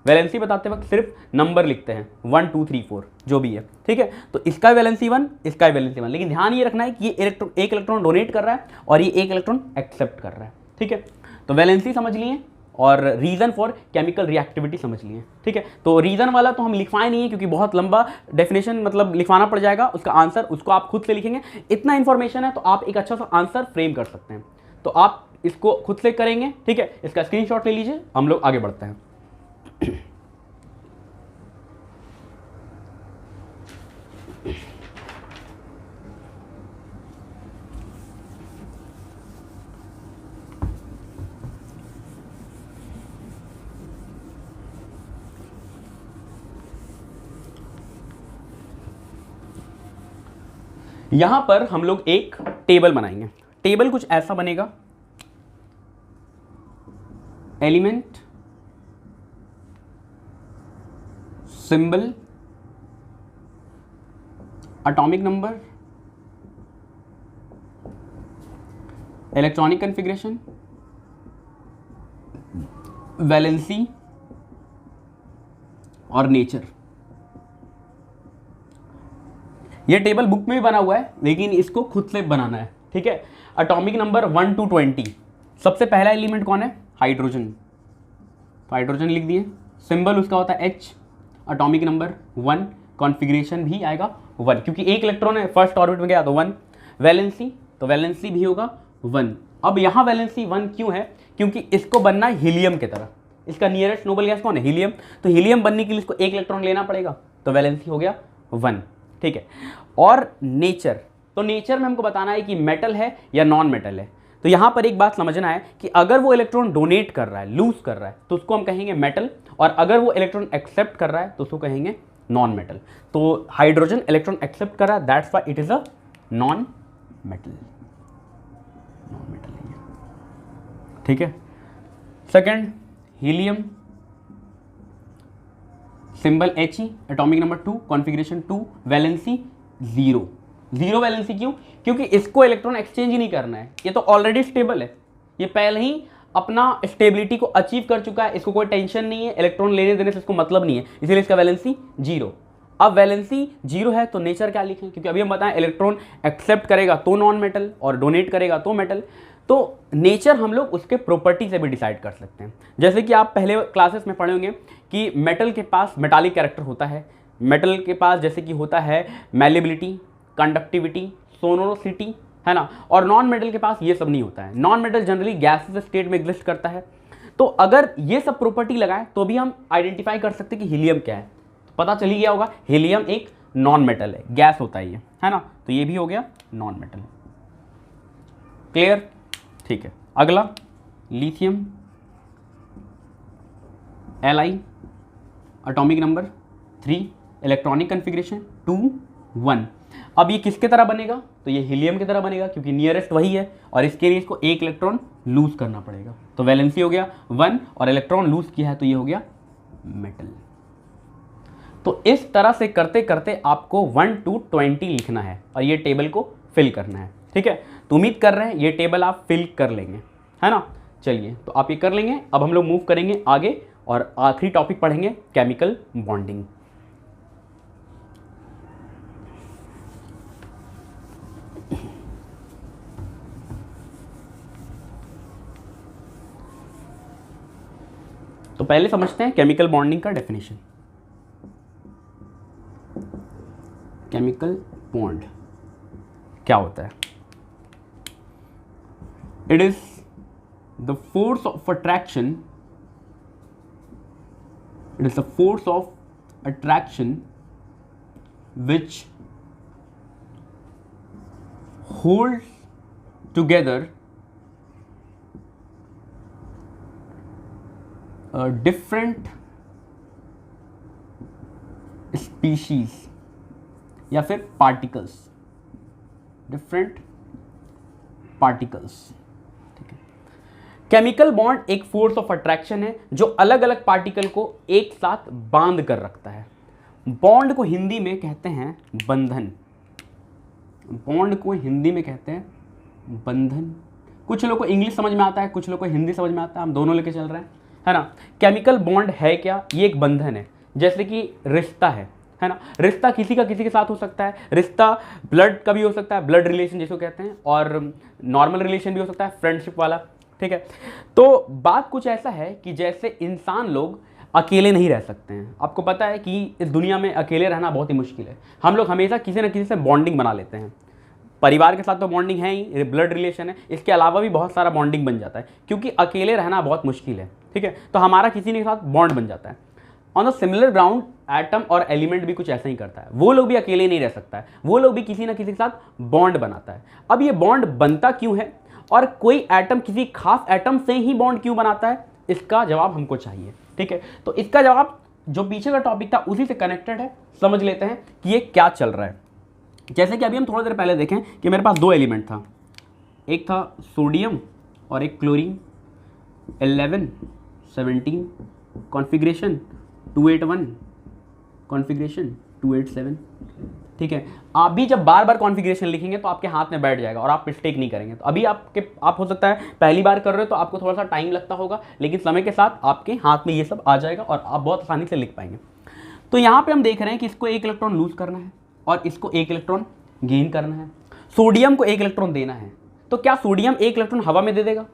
वैलेंसी बताते वक्त सिर्फ नंबर लिखते हैं, 1 2 3 4 जो भी है, ठीक है। तो इसका वैलेंसी 1, इसका वैलेंसी 1, लेकिन ध्यान ये रखना है कि ये एक इलेक्ट्रॉन डोनेट कर रहा है और ये 1 इलेक्ट्रॉन एक्सेप्ट कर रहा है, ठीक है। तो वैलेंसी समझ लिए, और रीज़न फॉर केमिकल रिएक्टिविटी समझ लिए। ठीक है, तो रीज़न वाला तो हम लिखवाए नहीं है क्योंकि बहुत लंबा डेफिनेशन मतलब लिखवाना पड़ जाएगा, उसका आंसर उसको आप खुद से लिखेंगे। इतना इन्फॉर्मेशन है तो आप एक अच्छा सा आंसर फ्रेम कर सकते हैं, तो आप इसको खुद से करेंगे। ठीक है, इसका स्क्रीनशॉट ले लीजिए, हम लोग आगे बढ़ते हैं। यहां पर हम लोग एक टेबल बनाएंगे। टेबल कुछ ऐसा बनेगा, element, symbol, atomic number, electronic configuration, valency और नेचर। ये टेबल बुक में भी बना हुआ है लेकिन इसको खुद से बनाना है। ठीक है, एटॉमिक नंबर 1 to 20। सबसे पहला एलिमेंट कौन है? हाइड्रोजन, तो हाइड्रोजन लिख दिए। सिंबल उसका होता है H, एटॉमिक नंबर 1, कॉन्फ़िगरेशन भी आएगा 1 क्योंकि एक इलेक्ट्रॉन है फर्स्ट ऑर्बिट में गया तो 1। वैलेंसी, तो वैलेंसी भी होगा 1। अब यहाँ वैलेंसी 1 क्यों है? क्योंकि इसको बनना है हीलियम की तरह। इसका नियरेस्ट नोबल गैस कौन है? हीलियम। तो हीलियम बनने के लिए इसको एक इलेक्ट्रॉन लेना पड़ेगा, तो वैलेंसी हो गया 1। ठीक है, और नेचर, तो नेचर में हमको बताना है कि मेटल है या नॉन मेटल है। तो यहाँ पर एक बात समझना है कि अगर वो इलेक्ट्रॉन डोनेट कर रहा है, लूज कर रहा है, तो उसको हम कहेंगे मेटल, और अगर वो इलेक्ट्रॉन एक्सेप्ट कर रहा है तो उसको कहेंगे नॉन मेटल। तो हाइड्रोजन इलेक्ट्रॉन एक्सेप्ट कर रहा है, that's why it is a non metal. Non metal है ये। ठीक है, second helium, symbol He, atomic number 2, configuration 2, valency 0। 0 valency क्यों? क्योंकि इसको इलेक्ट्रॉन एक्सचेंज ही नहीं करना है, ये तो ऑलरेडी स्टेबल है, ये पहले ही अपना स्टेबिलिटी को अचीव कर चुका है, इसको कोई टेंशन नहीं है, इलेक्ट्रॉन लेने देने से इसको मतलब नहीं है, इसीलिए इसका वैलेंसी 0। अब वैलेंसी 0 है तो नेचर क्या लिखें? क्योंकि अभी हम बताएं इलेक्ट्रॉन एक्सेप्ट करेगा तो नॉन मेटल और डोनेट करेगा तो मेटल, तो नेचर हम लोग उसके प्रॉपर्टी से भी डिसाइड कर सकते हैं। जैसे कि आप पहले क्लासेस में पढ़े होंगे कि मेटल के पास मेटालिक कैरेक्टर होता है, मेटल के पास जैसे कि होता है मैलेबिलिटी, कंडक्टिविटी, सोनोसिटी, है ना, और नॉन मेटल के पास ये सब नहीं होता है। Non metal generally gases state में एग्जिस्ट करता है। तो अगर ये सब प्रॉपर्टी लगाएं तो भी हम आइडेंटिफाई कर सकते हैं कि हीलियम क्या है। तो पता चल ही गया होगा, हीलियम एक नॉन मेटल है, गैस होता है ये, है ना, तो ये भी हो गया नॉन मेटल। क्लियर? ठीक है, अगला lithium, Li, atomic number 3, electronic configuration 2, 1। अब ये किसके तरह बनेगा? तो ये हीलियम की तरह बनेगा क्योंकि नियरेस्ट वही है, और इसके लिए इसको एक इलेक्ट्रॉन लूज करना पड़ेगा, तो वैलेंसी हो गया 1 और इलेक्ट्रॉन लूज किया है तो ये हो गया मेटल। तो इस तरह से करते करते आपको 1 to 20 लिखना है और ये टेबल को फिल करना है। ठीक है, तो उम्मीद कर रहे हैं ये टेबल आप फिल कर लेंगे, है ना। चलिए, तो आप ये कर लेंगे। अब हम लोग मूव करेंगे आगे और आखिरी टॉपिक पढ़ेंगे, केमिकल बॉन्डिंग। तो पहले समझते हैं केमिकल बॉन्डिंग का डेफिनेशन। केमिकल बॉन्ड क्या होता है? It is the force of attraction, it is the force of attraction which holds together different species या फिर particles, different particles। Chemical bond एक फोर्स ऑफ अट्रैक्शन है जो अलग अलग पार्टिकल को एक साथ बांध कर रखता है। बॉन्ड को हिंदी में कहते हैं बंधन। बॉन्ड को हिंदी में कहते हैं बंधन। कुछ लोगों को इंग्लिश समझ में आता है, कुछ लोगों को हिंदी समझ में आता है, हम दोनों लेके चल रहे हैं, है ना। केमिकल बॉन्ड है क्या? ये एक बंधन है, जैसे कि रिश्ता है ना। रिश्ता किसी का किसी के साथ हो सकता है, रिश्ता ब्लड का भी हो सकता है, ब्लड रिलेशन जिसको कहते हैं, और नॉर्मल रिलेशन भी हो सकता है, फ्रेंडशिप वाला, ठीक है। तो बात कुछ ऐसा है कि जैसे इंसान लोग अकेले नहीं रह सकते हैं। आपको पता है कि इस दुनिया में अकेले रहना बहुत ही मुश्किल है। हम लोग हमेशा किसी न किसी से बॉन्डिंग बना लेते हैं। परिवार के साथ तो बॉन्डिंग है ही, ब्लड रिलेशन है, इसके अलावा भी बहुत सारा बॉन्डिंग बन जाता है, क्योंकि अकेले रहना बहुत मुश्किल है। ठीक है, तो हमारा किसी के साथ बॉन्ड बन जाता है। On the similar ground atom और एलिमेंट भी कुछ ऐसा ही करता है। वो लोग भी अकेले नहीं रह सकता है, वो लोग भी किसी न किसी के साथ बॉन्ड बनाता है। अब ये बॉन्ड बनता क्यों है और कोई एटम किसी खास एटम से ही बॉन्ड क्यों बनाता है, इसका जवाब हमको चाहिए। ठीक है, तो इसका जवाब जो पीछे का टॉपिक था उसी से कनेक्टेड है। समझ लेते हैं कि ये क्या चल रहा है। जैसे कि अभी हम थोड़ी देर पहले देखें कि मेरे पास दो एलिमेंट था, एक था सोडियम और एक क्लोरीन, 11 17 कॉन्फ़िगरेशन 281 कॉन्फ़िगरेशन 287। ठीक है, आप भी जब बार बार कॉन्फ़िगरेशन लिखेंगे तो आपके हाथ में बैठ जाएगा और आप मिस्टेक नहीं करेंगे। तो अभी आप हो सकता है पहली बार कर रहे हो तो आपको थोड़ा सा टाइम लगता होगा, लेकिन समय के साथ आपके हाथ में ये सब आ जाएगा और आप बहुत आसानी से लिख पाएंगे। तो यहाँ पे हम देख रहे हैं कि इसको एक इलेक्ट्रॉन लूज करना है और इसको एक इलेक्ट्रॉन गेन करना है। सोडियम को एक इलेक्ट्रॉन देना है, तो क्या सोडियम एक इलेक्ट्रॉन हवा में दे देगा,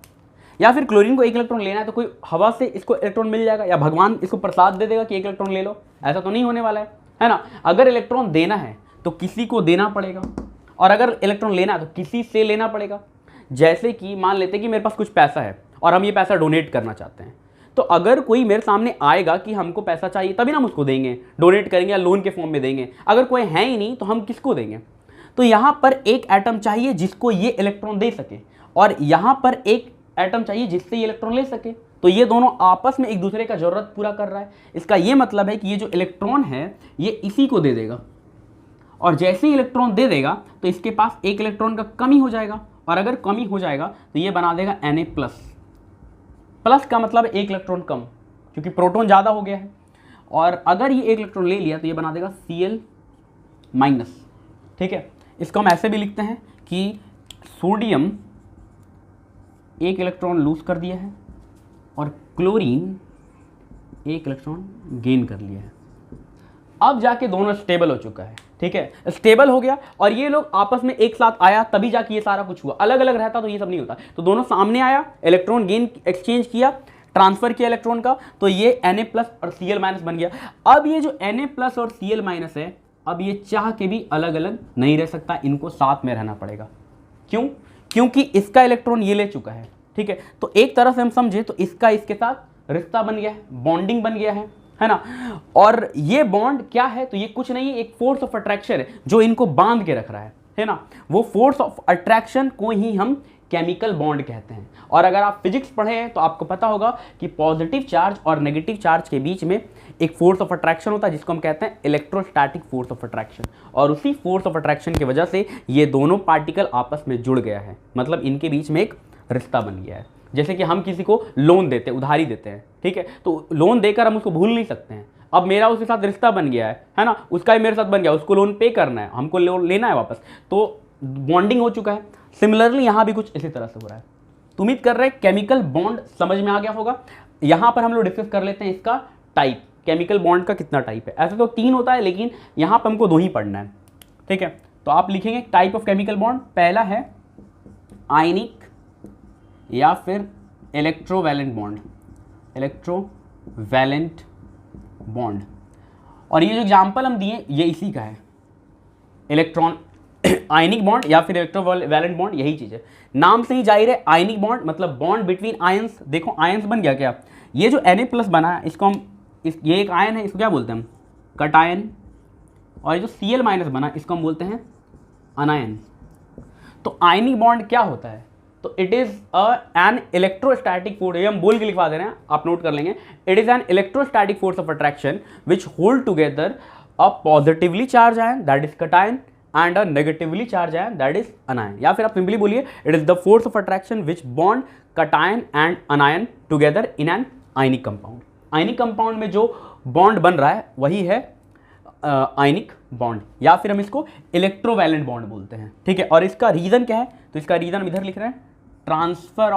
या फिर क्लोरीन को एक इलेक्ट्रॉन लेना है तो कोई हवा से इसको इलेक्ट्रॉन मिल जाएगा, या भगवान इसको प्रसाद दे देगा कि एक इलेक्ट्रॉन ले लो? ऐसा तो नहीं होने वाला है ना। अगर इलेक्ट्रॉन देना है तो किसी को देना पड़ेगा, और अगर इलेक्ट्रॉन लेना है तो किसी से लेना पड़ेगा। जैसे कि मान लेते हैं कि मेरे पास कुछ पैसा है और हम ये पैसा डोनेट करना चाहते हैं, तो अगर कोई मेरे सामने आएगा कि हमको पैसा चाहिए तभी ना हम उसको देंगे, डोनेट करेंगे या लोन के फॉर्म में देंगे। अगर कोई है ही नहीं तो हम किसको देंगे? तो यहाँ पर एक एटम चाहिए जिसको ये इलेक्ट्रॉन दे सके, और यहाँ पर एक एटम चाहिए जिससे ये इलेक्ट्रॉन ले सके। तो ये दोनों आपस में एक दूसरे का जरूरत पूरा कर रहा है। इसका ये मतलब है कि ये जो इलेक्ट्रॉन है ये इसी को दे देगा, और जैसे ही इलेक्ट्रॉन दे देगा तो इसके पास एक इलेक्ट्रॉन का कमी हो जाएगा, और अगर कमी हो जाएगा तो ये बना देगा Na+। प्लस का मतलब एक इलेक्ट्रॉन कम, क्योंकि प्रोटॉन ज़्यादा हो गया है। और अगर ये एक इलेक्ट्रॉन ले लिया तो ये बना देगा Cl-। ठीक है, इसको हम ऐसे भी लिखते हैं कि सोडियम एक इलेक्ट्रॉन लूज कर दिया है और क्लोरीन एक इलेक्ट्रॉन गेन कर लिया है। अब जाके दोनों स्टेबल हो चुका है। ठीक है, स्टेबल हो गया और ये लोग आपस में एक साथ आया तभी जाके ये सारा कुछ हुआ। अलग अलग रहता तो ये सब नहीं होता। तो दोनों सामने आया, इलेक्ट्रॉन गेन एक्सचेंज किया, ट्रांसफर किया इलेक्ट्रॉन का, तो ये Na+ और Cl- बन गया। अब ये जो Na+ और Cl- है, अब ये चाह के भी अलग अलग नहीं रह सकता, इनको साथ में रहना पड़ेगा। क्यों? क्योंकि इसका इलेक्ट्रॉन ये ले चुका है। ठीक है, तो एक तरह से हम समझे तो इसका इसके साथ रिश्ता बन गया है, बॉन्डिंग बन गया है ना। और ये बॉन्ड क्या है? तो ये कुछ नहीं है, एक फोर्स ऑफ अट्रैक्शन है जो इनको बांध के रख रहा है ना। वो फोर्स ऑफ अट्रैक्शन को ही हम केमिकल बॉन्ड कहते हैं। और अगर आप फिजिक्स पढ़े हैं तो आपको पता होगा कि पॉजिटिव चार्ज और नेगेटिव चार्ज के बीच में एक फोर्स ऑफ अट्रैक्शन होता है जिसको हम कहते हैं इलेक्ट्रोस्टैटिक फोर्स ऑफ अट्रैक्शन। और उसी फोर्स ऑफ अट्रैक्शन की वजह से ये दोनों पार्टिकल आपस में जुड़ गया है, मतलब इनके बीच में एक रिश्ता बन गया है। जैसे कि हम किसी को लोन देते हैं, उधारी देते हैं, ठीक है, तो लोन देकर हम उसको भूल नहीं सकते हैं। अब मेरा उसके साथ रिश्ता बन गया है ना, उसका ही मेरे साथ बन गया, उसको लोन पे करना है, हमको लोन लेना है वापस, तो बॉन्डिंग हो चुका है। सिमिलरली यहाँ भी कुछ इसी तरह से हो रहा है। तो उम्मीद कर रहे हैं केमिकल बॉन्ड समझ में आ गया होगा। यहाँ पर हम लोग डिस्कस कर लेते हैं इसका टाइप, केमिकल बॉन्ड का कितना टाइप है। ऐसे तो 3 होता है, लेकिन यहाँ पर हमको 2 ही पढ़ना है। ठीक है, तो आप लिखेंगे टाइप ऑफ केमिकल बॉन्ड। पहला है आयनिक या फिर इलेक्ट्रोवैलेंट बॉन्ड, इलेक्ट्रोवैलेंट बॉन्ड। और ये जो एग्जाम्पल हम दिए ये इसी का है, इलेक्ट्रॉन आयनिक बॉन्ड या फिर इलेक्ट्रोवैलेंट बॉन्ड, यही चीज़ है। नाम से ही जाहिर है, आयनिक बॉन्ड मतलब बॉन्ड बिटवीन आयंस। देखो आयंस बन गया क्या, ये जो Na+ बना है इसको हम ये एक आयन है, इसको क्या बोलते हैं हम? कटायन। और ये जो Cl- बना इसको हम बोलते हैं अनायन। तो आयनिक बॉन्ड क्या होता है? तो it is an electrostatic force, ये हम बोल के लिखवा दे रहे हैं, आप नोट कर लेंगे। It is an electrostatic force of attraction which hold together a positively charge ion that is cation and a negatively charge ion that is अनायन। या फिर आप सिंपली बोलिए it is the force of attraction which bond cation and अनायन together in an ionic compound. Ionic compound में जो bond बन रहा है वही है आयनिक बॉन्ड, या फिर हम इसको इलेक्ट्रोवैलेंट बॉन्ड बोलते हैं। ठीक है, और इसका रीजन क्या है? तो इसका रीजन हम इधर लिख रहे हैं, transfer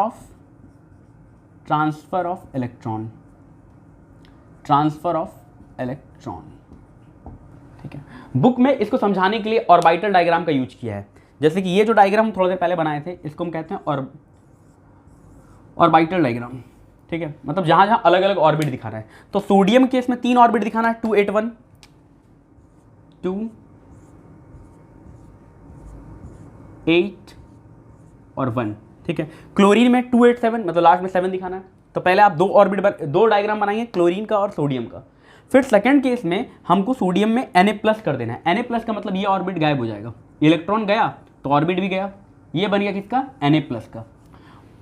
of electron, transfer of electron. ठीक है, बुक में इसको समझाने के लिए ऑर्बिटल डायग्राम का यूज किया है। जैसे कि ये जो डायग्राम हम थोड़ी देर पहले बनाए थे इसको हम कहते हैं और बाइटल डायग्राम, ठीक है, मतलब जहाँ जहाँ अलग अलग ऑर्बिट दिखाना है। तो सोडियम के इसमें 3 ऑर्बिट दिखाना है, 281, 2, 8 और 1, ठीक है। क्लोरीन में 287, मतलब लास्ट में 7 दिखाना है। तो पहले आप 2 डायग्राम बनाएंगे, क्लोरीन का और सोडियम का। फिर सेकंड केस में हमको सोडियम में Na+ कर देना है। Na+ का मतलब ये ऑर्बिट गायब हो जाएगा, इलेक्ट्रॉन गया तो ऑर्बिट भी गया, ये बन गया किसका, Na+ का।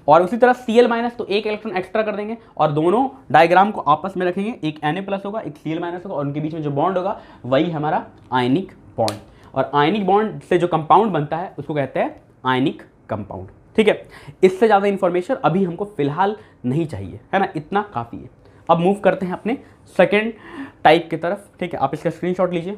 और उसी तरह Cl- तो एक इलेक्ट्रॉन एक्स्ट्रा कर देंगे और दोनों डायग्राम को आपस में रखेंगे, एक Na+ होगा, एक Cl- होगा, और उनके बीच में जो बॉन्ड होगा वही हमारा आयनिक बॉन्ड। और आयनिक बॉन्ड से जो कंपाउंड बनता है उसको कहते हैं आयनिक कंपाउंड, ठीक है। इससे ज़्यादा इंफॉर्मेशन अभी हमको फिलहाल नहीं चाहिए, है ना, इतना काफ़ी है। अब मूव करते हैं अपने सेकेंड टाइप की तरफ, ठीक है। आप इसका स्क्रीनशॉट लीजिए।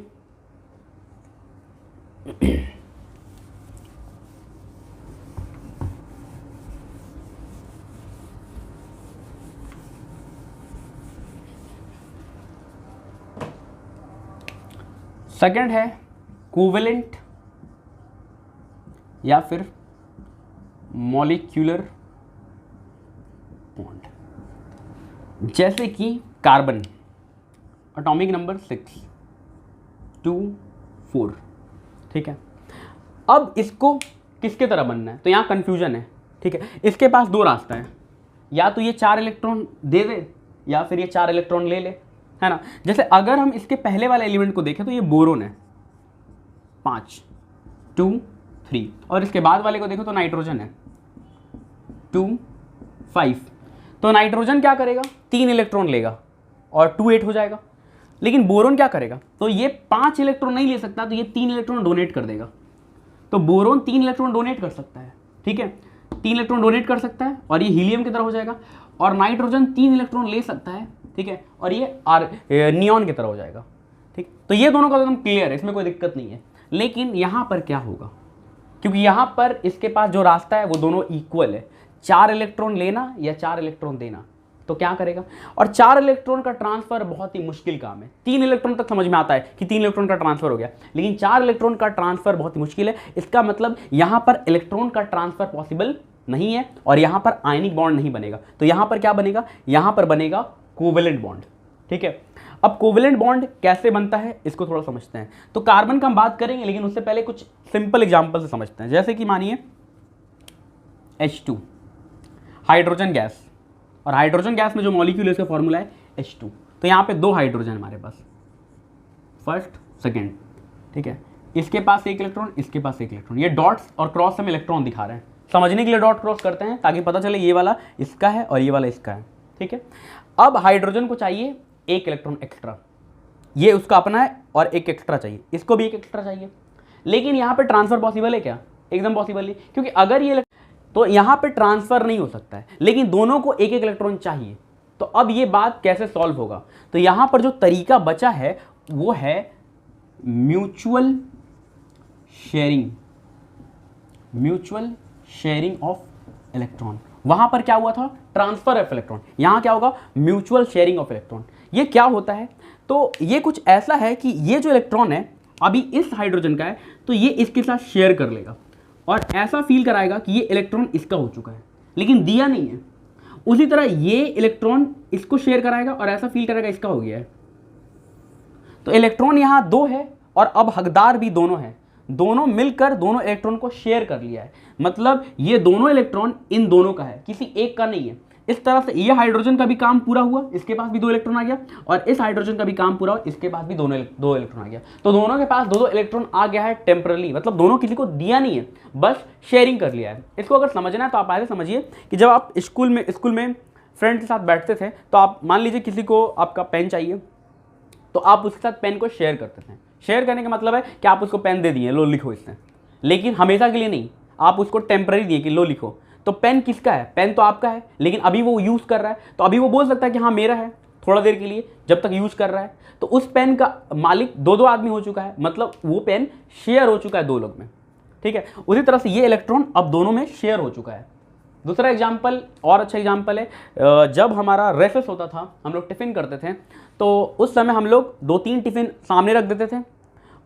सेकेंड है कोवेलेंट या फिर मॉलिक्यूलर बॉन्ड। जैसे कि कार्बन, एटॉमिक नंबर 6, 2, 4, ठीक है। अब इसको किसके तरह बनना है, तो यहाँ कंफ्यूजन है, ठीक है। इसके पास 2 रास्ता है, या तो ये 4 इलेक्ट्रॉन दे दे या फिर ये 4 इलेक्ट्रॉन ले ले, है ना। जैसे अगर हम इसके पहले वाले एलिमेंट को देखें तो ये बोरोन है, 5, 2, 3, और इसके बाद वाले को देखो तो नाइट्रोजन है, 2, 5। तो नाइट्रोजन क्या करेगा, 3 इलेक्ट्रॉन लेगा और 2, 8 हो जाएगा। लेकिन बोरोन क्या करेगा, तो ये 5 इलेक्ट्रॉन नहीं ले सकता, तो ये 3 इलेक्ट्रॉन डोनेट कर देगा। तो बोरोन 3 इलेक्ट्रॉन डोनेट कर सकता है, ठीक है, 3 इलेक्ट्रॉन डोनेट कर सकता है और ये हीलियम की तरह हो जाएगा। और नाइट्रोजन 3 इलेक्ट्रॉन ले सकता है, ठीक है, और ये नियॉन की तरह हो जाएगा, ठीक। तो ये दोनों का एकदम क्लियर है, इसमें कोई दिक्कत नहीं है। लेकिन यहाँ पर क्या होगा, क्योंकि यहाँ पर इसके पास जो रास्ता है वो दोनों इक्वल है, 4 इलेक्ट्रॉन लेना या 4 इलेक्ट्रॉन देना। तो क्या करेगा, और 4 इलेक्ट्रॉन का ट्रांसफर बहुत ही मुश्किल काम है। 3 इलेक्ट्रॉन तक समझ में आता है कि 3 इलेक्ट्रॉन का ट्रांसफर हो गया, लेकिन 4 इलेक्ट्रॉन का ट्रांसफर बहुत ही मुश्किल है। इसका मतलब यहाँ पर इलेक्ट्रॉन का ट्रांसफर पॉसिबल नहीं है और यहाँ पर आयनिक बॉन्ड नहीं बनेगा। तो यहाँ पर क्या बनेगा, यहाँ पर बनेगा कोवेलेंट बॉन्ड, ठीक है। अब कोवेलेंट बॉन्ड कैसे बनता है इसको थोड़ा समझते हैं। तो कार्बन का हम बात करेंगे, लेकिन उससे पहले कुछ सिंपल एग्जांपल से समझते हैं। जैसे कि मानिए H2, हाइड्रोजन गैस, और हाइड्रोजन गैस में जो मॉलिक्यूल है उसका फॉर्मूला है H2। तो यहाँ पे 2 हाइड्रोजन हमारे पास, फर्स्ट सेकेंड, ठीक है। इसके पास 1 इलेक्ट्रॉन, इसके पास 1 इलेक्ट्रॉन। ये डॉट्स और क्रॉस से हम इलेक्ट्रॉन दिखा रहे हैं, समझने के लिए डॉट क्रॉस करते हैं ताकि पता चले ये वाला इसका है और ये वाला इसका है, ठीक है। अब हाइड्रोजन को चाहिए 1 इलेक्ट्रॉन एक्स्ट्रा, ये उसका अपना है, और 1 एक्स्ट्रा चाहिए, इसको भी 1 एक्स्ट्रा चाहिए। लेकिन यहाँ पे ट्रांसफर पॉसिबल है क्या, एकदम पॉसिबल नहीं, क्योंकि अगर ये तो यहाँ पे ट्रांसफर नहीं हो सकता है, लेकिन दोनों को 1 इलेक्ट्रॉन चाहिए। तो अब ये बात कैसे सॉल्व होगा, तो यहाँ पर जो तरीका बचा है वो है म्यूचुअल शेयरिंग ऑफ इलेक्ट्रॉन। वहां पर क्या हुआ था, ट्रांसफर ऑफ इलेक्ट्रॉन, यहां क्या होगा, म्यूचुअल शेयरिंग ऑफ इलेक्ट्रॉन। ये क्या होता है, तो ये कुछ ऐसा है कि ये जो इलेक्ट्रॉन है अभी इस हाइड्रोजन का है, तो ये इसके साथ शेयर कर लेगा और ऐसा फील कराएगा कि ये इलेक्ट्रॉन इसका हो चुका है, लेकिन दिया नहीं है। उसी तरह ये इलेक्ट्रॉन इसको शेयर कराएगा और ऐसा फील करेगा इसका हो गया है। तो इलेक्ट्रॉन यहाँ 2 है और अब हकदार भी दोनों हैं, दोनों मिलकर दोनों इलेक्ट्रॉन को शेयर कर लिया है। मतलब ये दोनों इलेक्ट्रॉन इन दोनों का है, किसी एक का नहीं है। इस तरह से ये हाइड्रोजन का भी काम पूरा हुआ, इसके पास भी 2 इलेक्ट्रॉन आ गया, और इस हाइड्रोजन का भी काम पूरा हुआ, इसके पास भी 2 इलेक्ट्रॉन आ गया। तो दोनों के पास 2 इलेक्ट्रॉन आ गया है टेम्परली, मतलब दोनों किसी को दिया नहीं है, बस शेयरिंग कर लिया है। इसको अगर समझना है तो आप ऐसे समझिए कि जब आप स्कूल में फ्रेंड के साथ बैठते थे, तो आप मान लीजिए किसी को आपका पेन चाहिए, तो आप उसके साथ पेन को शेयर करते थे। शेयर करने का मतलब है कि आप उसको पेन दे दिए, लो लिखो इससे, लेकिन हमेशा के लिए नहीं, आप उसको टेम्पररी दिए कि लो लिखो। तो पेन किसका है, पेन तो आपका है, लेकिन अभी वो यूज़ कर रहा है, तो अभी वो बोल सकता है कि हाँ मेरा है, थोड़ा देर के लिए जब तक यूज़ कर रहा है। तो उस पेन का मालिक 2 आदमी हो चुका है, मतलब वो पेन शेयर हो चुका है 2 लोग में, ठीक है। उसी तरह से ये इलेक्ट्रॉन अब दोनों में शेयर हो चुका है। दूसरा एग्जाम्पल, और अच्छा एग्जाम्पल है, जब हमारा रेसेस होता था, हम लोग टिफ़िन करते थे, तो उस समय हम लोग 2-3 टिफ़िन सामने रख देते थे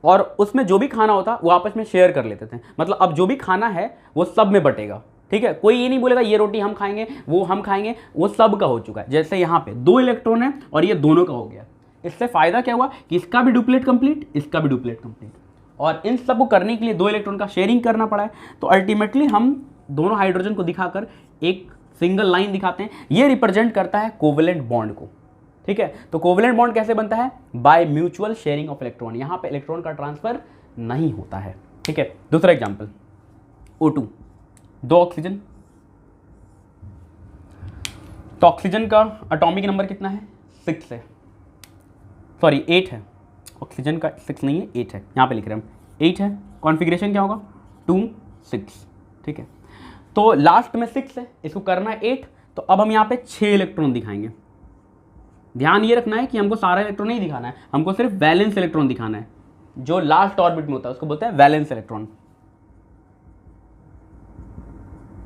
और उसमें जो भी खाना होता वो आपस में शेयर कर लेते थे। मतलब अब जो भी खाना है वो सब में बटेगा, ठीक है, कोई ये नहीं बोलेगा ये रोटी हम खाएंगे, वो हम खाएंगे, वो सब का हो चुका है। जैसे यहाँ पे 2 इलेक्ट्रॉन है और ये दोनों का हो गया। इससे फायदा क्या हुआ कि इसका भी डुप्लेट कंप्लीट, इसका भी डुप्लेट कंप्लीट, और इन सब को करने के लिए 2 इलेक्ट्रॉन का शेयरिंग करना पड़ा है। तो अल्टीमेटली हम दोनों हाइड्रोजन को दिखाकर एक सिंगल लाइन दिखाते हैं। ये रिप्रेजेंट करता है कोवेलेंट बॉन्ड को। ठीक है, तो कोवेलेंट बॉन्ड कैसे बनता है? By mutual sharing of electron. यहाँ पे इलेक्ट्रॉन का ट्रांसफर नहीं होता है। ठीक है, दूसरा एग्जाम्पल O2, 2 ऑक्सीजन। तो ऑक्सीजन का एटॉमिक नंबर कितना है? 6 है, सॉरी 8 है। ऑक्सीजन का 6 नहीं है, 8 है, यहाँ पे लिख रहे हैं हम 8 है। कॉन्फ़िगरेशन क्या होगा? 2 6। ठीक है, तो लास्ट में 6 है, इसको करना है 8। तो अब हम यहाँ पे 6 इलेक्ट्रॉन दिखाएंगे। ध्यान ये रखना है कि हमको सारा इलेक्ट्रॉन नहीं दिखाना है, हमको सिर्फ वैलेंस इलेक्ट्रॉन दिखाना है। जो लास्ट ऑर्बिट में होता है उसको बोलते हैं वैलेंस इलेक्ट्रॉन।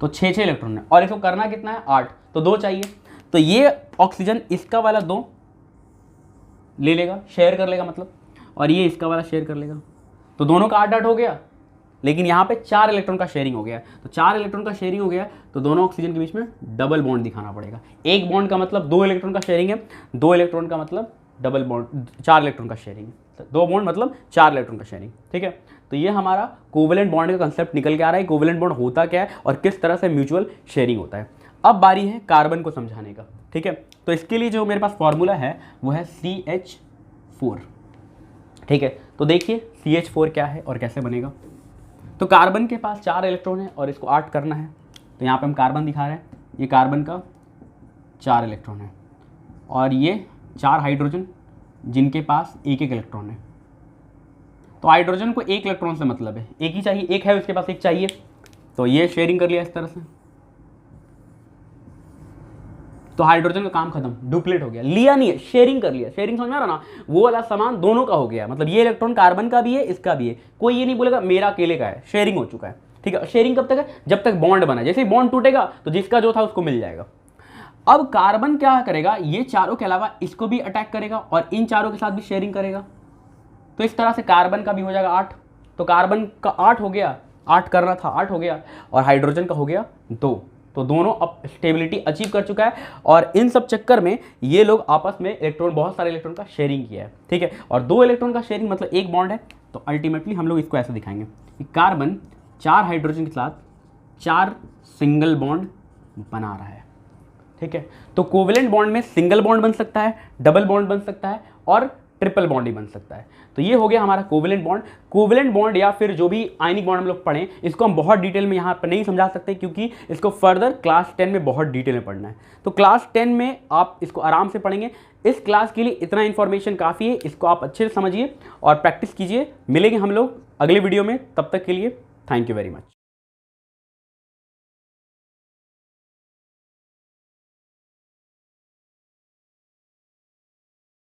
तो 6 इलेक्ट्रॉन है और इसको करना कितना है? 8। तो 2 चाहिए। तो ये ऑक्सीजन इसका वाला 2 ले लेगा, शेयर कर लेगा मतलब, और ये इसका वाला शेयर कर लेगा। तो दोनों का 8-8 हो गया, लेकिन यहाँ पे 4 इलेक्ट्रॉन का शेयरिंग हो गया। तो 4 इलेक्ट्रॉन का शेयरिंग हो गया, तो दोनों ऑक्सीजन के बीच में डबल बॉन्ड दिखाना पड़ेगा। एक बॉन्ड का मतलब 2 इलेक्ट्रॉन का शेयरिंग है, 2 इलेक्ट्रॉन का मतलब डबल बॉन्ड 4 इलेक्ट्रॉन का शेयरिंग है। 2 बॉन्ड मतलब 4 इलेक्ट्रॉन का शेयरिंग। ठीक है, तो ये हमारा कोवेलेंट बॉन्ड का कंसेप्ट निकल के आ रहा है। कोवेलेंट बॉन्ड होता क्या है और किस तरह से म्यूचुअल शेयरिंग होता है। अब बारी है कार्बन को समझाने का। ठीक है, तो इसके लिए जो मेरे पास फॉर्मूला है वो है CH4। ठीक है, तो देखिए CH4 क्या है और कैसे बनेगा। तो कार्बन के पास 4 इलेक्ट्रॉन है और इसको 8 करना है। तो यहाँ पे हम कार्बन दिखा रहे हैं, ये कार्बन का 4 इलेक्ट्रॉन है और ये 4 हाइड्रोजन जिनके पास 1-1 इलेक्ट्रॉन है। तो हाइड्रोजन को 1 इलेक्ट्रॉन से मतलब है, एक ही चाहिए, एक है उसके पास, एक चाहिए। तो ये शेयरिंग कर लिया इस तरह से, तो हाइड्रोजन का काम खत्म, डुप्लेट हो गया। लिया नहीं है, शेयरिंग कर लिया। शेयरिंग समझ में आ रहा ना? वो वाला सामान दोनों का हो गया, मतलब ये इलेक्ट्रॉन कार्बन का भी है, इसका भी है। कोई ये नहीं बोलेगा मेरा अकेले का है, शेयरिंग हो चुका है। ठीक है, शेयरिंग कब तक है? जब तक बॉन्ड बना। जैसे ही बॉन्ड टूटेगा तो जिसका जो था उसको मिल जाएगा। अब कार्बन क्या करेगा? ये चारों के अलावा इसको भी अटैक करेगा और इन चारों के साथ भी शेयरिंग करेगा। तो इस तरह से कार्बन का भी हो जाएगा 8। तो कार्बन का 8 हो गया, 8 करना था, 8 हो गया, और हाइड्रोजन का हो गया 2। तो दोनों अब स्टेबिलिटी अचीव कर चुका है। और इन सब चक्कर में ये लोग आपस में इलेक्ट्रॉन, बहुत सारे इलेक्ट्रॉन का शेयरिंग किया है। ठीक है, और 2 इलेक्ट्रॉन का शेयरिंग मतलब 1 बॉन्ड है। तो अल्टीमेटली हम लोग इसको ऐसे दिखाएंगे कि कार्बन 4 हाइड्रोजन के साथ 4 सिंगल बॉन्ड बना रहा है। ठीक है, तो कोवेलेंट बॉन्ड में सिंगल बॉन्ड बन सकता है, डबल बॉन्ड बन सकता है और ट्रिपल बॉन्ड ही बन सकता है। तो ये हो गया हमारा कोवेलेंट बॉन्ड। कोवेलेंट बॉन्ड या फिर जो भी आयनिक बॉन्ड हम लोग पढ़ें, इसको हम बहुत डिटेल में यहाँ पर नहीं समझा सकते क्योंकि इसको फर्दर क्लास 10 में बहुत डिटेल में पढ़ना है। तो क्लास 10 में आप इसको आराम से पढ़ेंगे। इस क्लास के लिए इतना इन्फॉर्मेशन काफ़ी है, इसको आप अच्छे से समझिए और प्रैक्टिस कीजिए। मिलेंगे हम लोग अगले वीडियो में, तब तक के लिए थैंक यू वेरी मच।